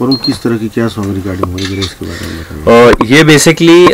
और किस तरह की क्या सॉन्ग रिकॉर्डिंग हो रही है इसके बारे में बताइए। ये बेसिकली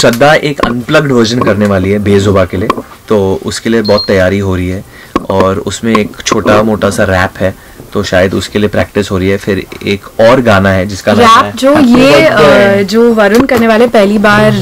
श्रद्धा एक अनप्लग्ड वर्जन करने वाली है बेजुबा के लिए, तो उसके लिए बहुत तैयारी हो रही है और उसमें एक छोटा मोटा सा रैप है, तो शायद उसके लिए प्रैक्टिस हो रही है। फिर एक और गाना है जिसका नाम है जो ये जो वरुण करने वाले पहली बार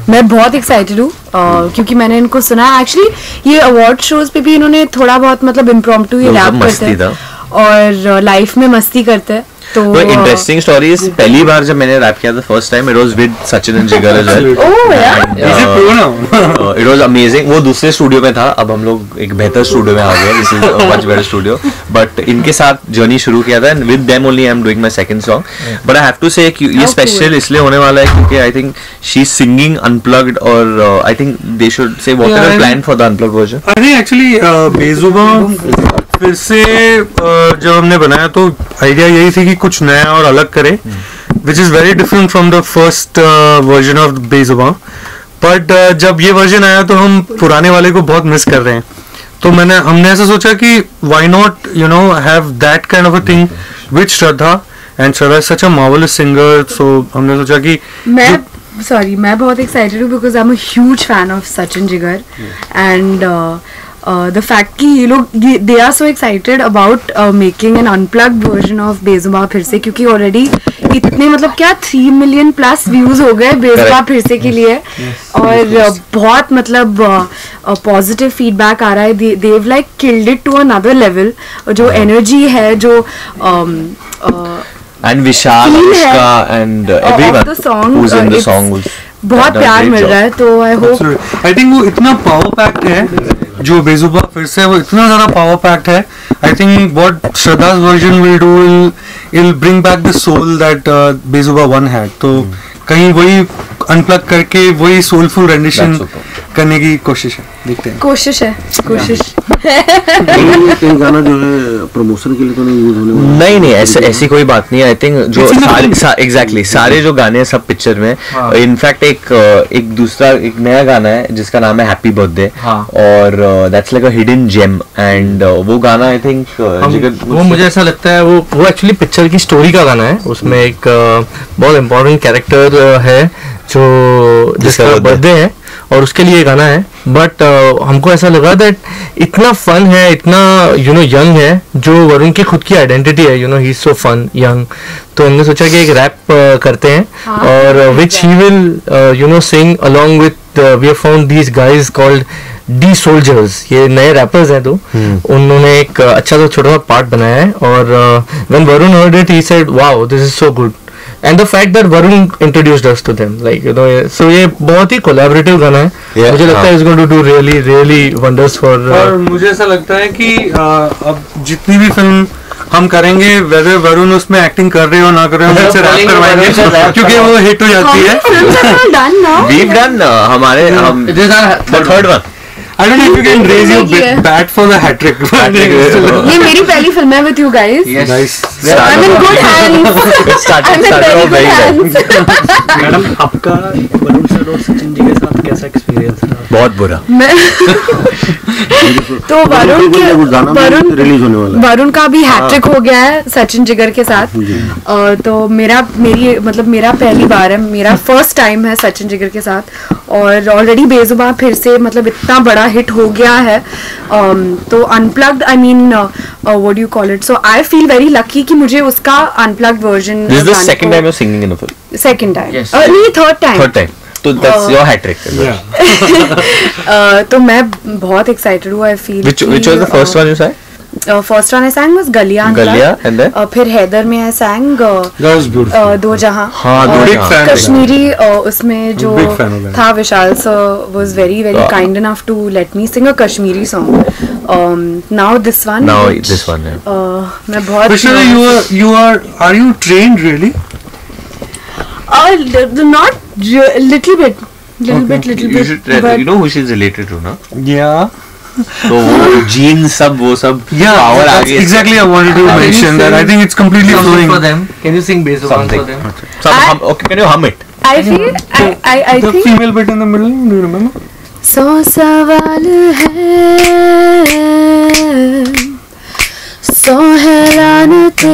मैं बहुत एक्साइटेड हूँ क्योंकि मैंने इनको सुना एक्चुअली ये अवार्ड शोज पे भी इन्होंने थोड़ा बहुत मतलब इम्प्रॉम्प्टू ही रैप करते हैं और लाइफ में मस्ती करते हैं। तो इंटरेस्टिंग स्टोरी, पहली बार जब मैंने रैप किया था first time it was with Sachin and Jigar as well. It was amazing. वो दूसरे स्टूडियो में था, अब हम लोग एक बेहतर स्टूडियो में आ गए, this is a much better studio, but इनके साथ जर्नी शुरू किया था and with them only I am doing my second song. But I have to say ये स्पेशल इसलिए होने वाला है क्योंकि I think she is singing unplugged और I think they should say what are plan for the unplugged version. I think actually Bezubaan फिर से जब हमने बनाया तो आइडिया यही थी कि कुछ नया और अलग करे, which is very different from the first version of Bezubaan. But जब ये वर्जन आया तो हम पुराने वाले को बहुत मिस कर रहे हैं, तो हमने ऐसा सोचा कि why not have that kind of a thing with Shraddha, and Shraddha is such a marvellous singer, so हमने सोचा कि मैं बहुत एक्साइटेड हूँ because I am a huge fan of Sachin Jigar and the fact कि ये लोग they are so excited about making an unplugged version of बेजुबा फिर से, क्योंकि already इतने मतलब क्या 3 million plus views हो गए बेजुबा फिर से के लिए और बहुत मतलब positive feedback आ रहा है। they've like killed it to another level, जो energy है जो and Vishal, Anushka and everyone who's in the song was बहुत प्यार मिल रहा है, तो आई होप आई थिंक वो इतना पावर पैक्ड है जो बेजुबा फिर से, वो इतना ज्यादा पावर पैक्ड है। I think what Shraddha's version will do it'll bring back the soul that Bezubaan one had, तो कहीं वही अनप्लग करके वही सोलफुल रेंडिशन करने की कोशिश है, देखते हैं। कोशिश कहीं गाना जो है प्रमोशन के लिए तो नहीं यूज होने वाला? नहीं ऐसी कोई बात नहीं है। आई थिंक जो एग्जैक्टली सारे जो गाने हैं सब पिक्चर में, इनफैक्ट एक दूसरा एक नया गाना है जिसका नाम है हैप्पी बर्थडे और that's like a hidden gem and वो गाना आई थिंक वो मुझे ऐसा लगता है वो एक्चुअली पिक्चर की स्टोरी का गाना है। उसमें एक बहुत इम्पोर्टेंट कैरेक्टर है जो जिसका बर्थडे है और उसके लिए गाना है। बट हमको ऐसा लगा दैट इतना फन है, इतना यंग है, जो वरुण की खुद की आइडेंटिटी है, he is so fun young, तो हमने सोचा कि एक रैप करते हैं और which he will sing along with we have found these guys called D soldiers. ये नए रैपर्स हैं, तो उन्होंने एक अच्छा सा छोटा सा पार्ट बनाया है और when Varun heard it he said wow this is so good, and the fact that Varun introduced us to them, like so ये बहुत ही collaborative गाना है। मुझे लगता है it's going to do really wonders for और मुझे ऐसा लगता है कि अब जितनी भी फिल्म हम करेंगे whether वरुण उसमें एक्टिंग कर रहे हो ना कर रहे हो, उनसे रैप करवाएंगे क्योंकि वो हिट हो जाती है। We've done हमारे the third one। I don't know if you can raise your bat for the hat trick. ये मेरी पहली फिल्म है with you guys. Yes. Nice. I'm in good hands. I'm in very good hands. Madam आपका Varun sir और सचिन जी के साथ कैसा experience था? बहुत बुरा। तो वरुण का भी हैट्रिक हो गया है सचिन जिगर के साथ, तो मेरा पहली बार है, मेरा फर्स्ट टाइम है सचिन जिगर के साथ और ऑलरेडी बेजुबा फिर से मतलब इतना बड़ा हिट हो गया है, तो unplugged I mean what do you call it, so I feel very lucky कि मुझे उसका unplugged version this is the second time you singing in a film. Second time नहीं, थर्ड टाइम। तो दैट्स योर हैट ट्रिक। तो मैं बहुत excited हूँ। I feel which was the first one you sang? First one I sang was गलिया and then फिर हैदर में आई sang दो जहां, कश्मीरी उसमें जो था विशाल sir was very kind enough to let me sing a Kashmiri song. Now this one मैं बहुत are you trained really? Not little bit. You should but you know who she's related to, na? Yeah. So genes power that's exactly I wanted to mention that. I think it's completely flowing for them. Can you sing bass for them? Okay, can you hum it? I feel I the think female bit in the middle, do you remember? सौ सवाल है, सौ हैरान से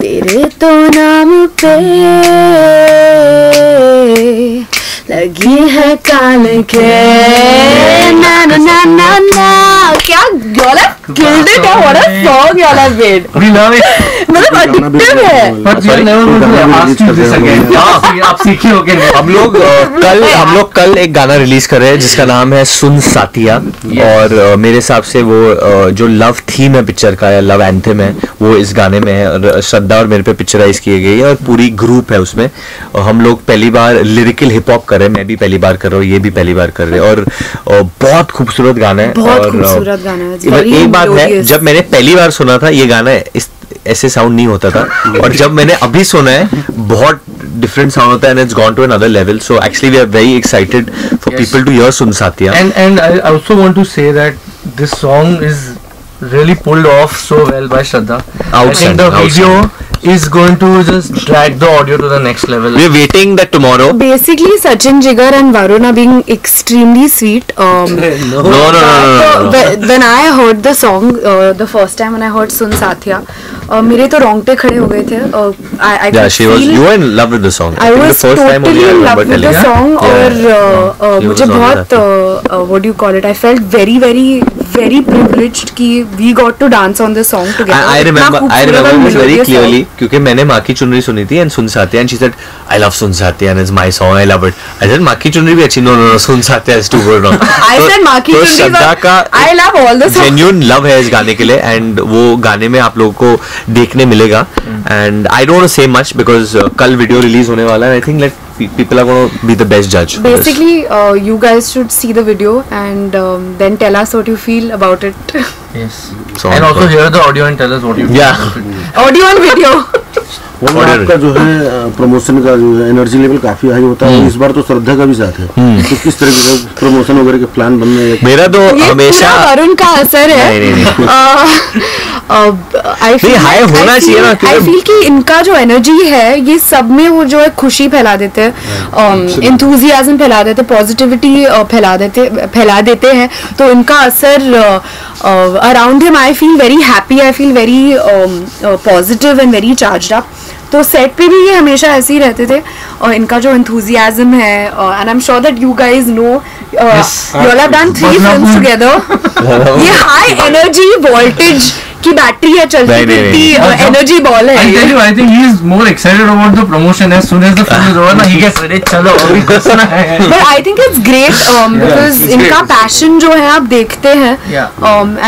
तेरे तो नाम पे लगी है कान के ना ना ना ना ना. क्या y'all have killed it. What a song y'all have made. We love it. मतलब addictive है. But we never going to ask you this again. आप सीखे हो के नहीं. हम लोग कल एक गाना रिलीज कर रहे हैं जिसका नाम है सुन साथिया. और मेरे हिसाब से वो जो लव थीम है पिक्चर का या लव एंथम है वो इस गाने में है. और श्रद्धा और मेरे पे पिक्चराइज की गई है और पूरी ग्रुप है उसमें. और हम लोग पहली बार लिरिकल हिप हॉप कर रहे हैं. मैं भी पहली बार कर रहा हूँ, ये भी पहली बार कर रहे हैं. और बहुत खूबसूरत गाना है. बहुत और खूबसूरत गाना है. एक बात है, जब मैंने पहली बार सुना था ये गाना इस ऐसे साउंड नहीं होता था. और जब मैंने अभी सुना है बहुत डिफरेंट साउंड होता है and it's gone to another level. So actually we are very excited for people to hear Sun Satya. And I also want to say that this song is really pulled off so well by Shraddha. I think the video is going to just drag the audio to the next level. We're waiting that tomorrow. Basically, Sachin, Jigar and Varun are being extremely sweet. No. When I heard the song, the first time when I heard Sun Satya, मेरे तो रोंगटे खड़े हो गए थे. You were in love with the song. I was totally in love with the song. और मुझे बहुत what do you call it? I felt very privileged कि we got to dance on this song together. I remember this very clearly क्योंकि मैंने माँ की चुनरी सुनी थी and soon Saathiya and she said I love soon Saathiya and it's my song, I love it. I said माँ की चुनरी भी अच्छी. No, soon Saathiya is too good. I said माँ की चुनरी का I love all the songs. Genuine love है इस गाने के लिए and वो गाने में आप लोगों को देखने मिलेगा. And I don't want to say much because कल वीडियो रिलीज होने वाला है. I think like people are going to be the best judge. Basically, you guys should see the video and then tell us what you feel about it. Yes. And also hear the audio and tell us what you feel. Yeah. Audio and video. वो आपका जो है promotion का जो है energy level काफी high होता है. इस बार तो श्रद्धा का भी साथ है. तो किस तरह के प्रमोशन वगैरह के प्लान बन रहे हैं? मेरा तो हमेशा वरुण का असर है. I feel कि इनका जो एनर्जी है ये सब में वो जो है खुशी फैला देते हैं, enthusiasm फैला देते हैं, पॉजिटिविटी फैला देते हैं. तो इनका असर around him I feel very happy, I feel very positive and very charged up. तो सेट पे भी ये हमेशा ऐसे ही रहते थे. और इनका जो enthusiasm है and I'm sure that you guys know you all have done 3 films together. ये high energy voltage की बैटरी है, चलती फिरती एनर्जी बॉल है. I think he is more excited about the promotion as soon as the film is over. ना he gets ready. चलो अभी करना है. But I think it's great because इनका passion जो है आप देखते हैं.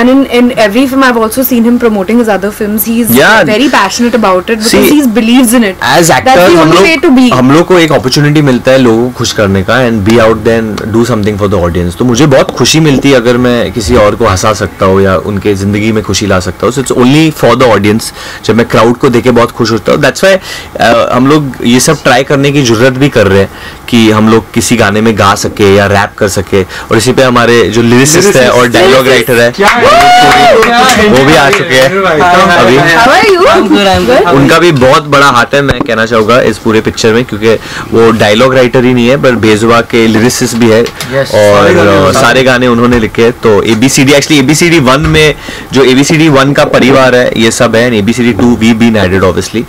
And in every film I've also seen him promoting his other films. He's very passionate about it because he believes in it. As actors That's the only way to be. हम लोग को एक opportunity मिलता है लोगों को खुश करने का and be out there and do something for the audience. तो मुझे बहुत खुशी मिलती है अगर मैं किसी और को हंसा सकता हूँ या उनके जिंदगी में खुशी ला सकता हूँ. So it's only for the audience. जब मैं क्राउड को देख के बहुत खुश होता हूँ. That's why हम लोग ये सब ट्राई करने की जरूरत भी कर रहे हैं कि हम लोग किसी गाने में गा सके या रैप कर सके. और इसी पे हमारे जो लिरिसिस्ट है और डायलॉग राइटर है वो भी आ चुके हैं अभी. उनका भी बहुत बड़ा हाथ है मैं कहना चाहूँगा इस पूरे पिक्चर में क्योंकि वो डायलॉग राइटर ही नहीं है पर बेजुबान के लिरिसिस्ट भी है. और सारे गाने उन्होंने लिखे. तो ABCD एक्चुअली ABCD 1 में जो ABCD 1 का परिवार है ये सब है. ABCD 2 we been added obviously.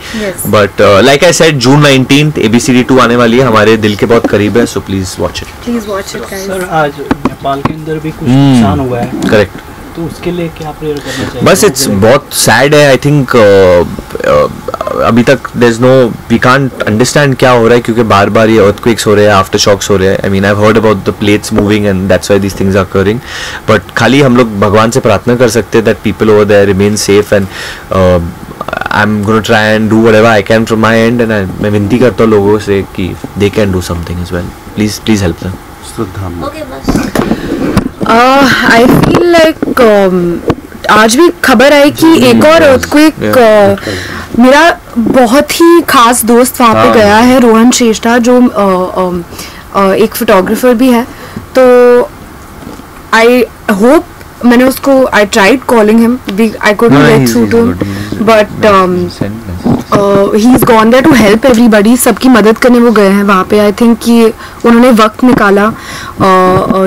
But like I said June 19th ABCD 2 आने वाली है. हमारे दिल के बहुत करीब है. So please watch it. Please watch it guys. Sir आज नेपाल के अंदर भी कुछ नुकसान हुआ है. करेक्ट. तो उसके लिए क्या प्रेयर करना चाहिए? बस इट्स बहुत सैड है. आई थिंक अभी तक there is no we can't understand क्या हो रहा है क्योंकि बार बार ये अर्थक्वेक्स हो रहे हैं, आफ्टर शॉक्स हो रहे हैं. I mean I have heard about the plates moving and that's why these things are occurring. But खाली हम लोग भगवान से प्रार्थना कर सकते हैं that people over there remain safe and I am gonna try and do whatever I can from my end. And मैं विनती करता हूँ लोगों से कि they can do something as well. Please help them. I feel like आज भी खबर आई कि एक और earthquake मेरा बहुत ही खास दोस्त वहाँ पे गया है, रोहन श्रेष्ठा जो एक फोटोग्राफर भी है. तो I hope मैंने उसको I tried calling him, I couldn't get through to him, but he is gone there to help everybody, सबकी मदद करने वो गए हैं वहाँ पे. आई थिंक कि उन्होंने वक्त निकाला,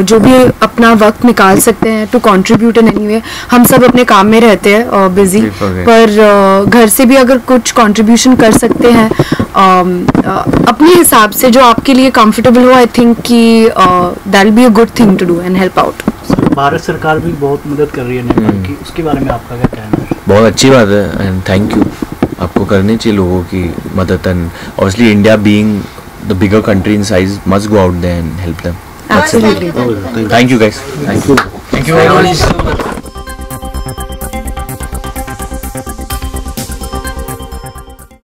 जो भी अपना वक्त निकाल सकते हैं to contribute in any way. हम सब अपने काम में रहते हैं बिजी, पर घर से भी अगर कुछ कंट्रीब्यूशन कर सकते हैं अपने हिसाब से जो आपके लिए कंफर्टेबल हो, आई थिंक कि that will be a good thing to do and help out. Bharat सरकार भी बहुत मदद कर रही है नेपाल की, उसके बारे में आपका क्या कहना है? बहुत अच्छी बात है एंड थैंक यू. आपको करनी चाहिए लोगों की मदद and obviously India being the bigger country in size must go out there and help them. Absolutely. Thank you guys. Thank you. Thank you very much.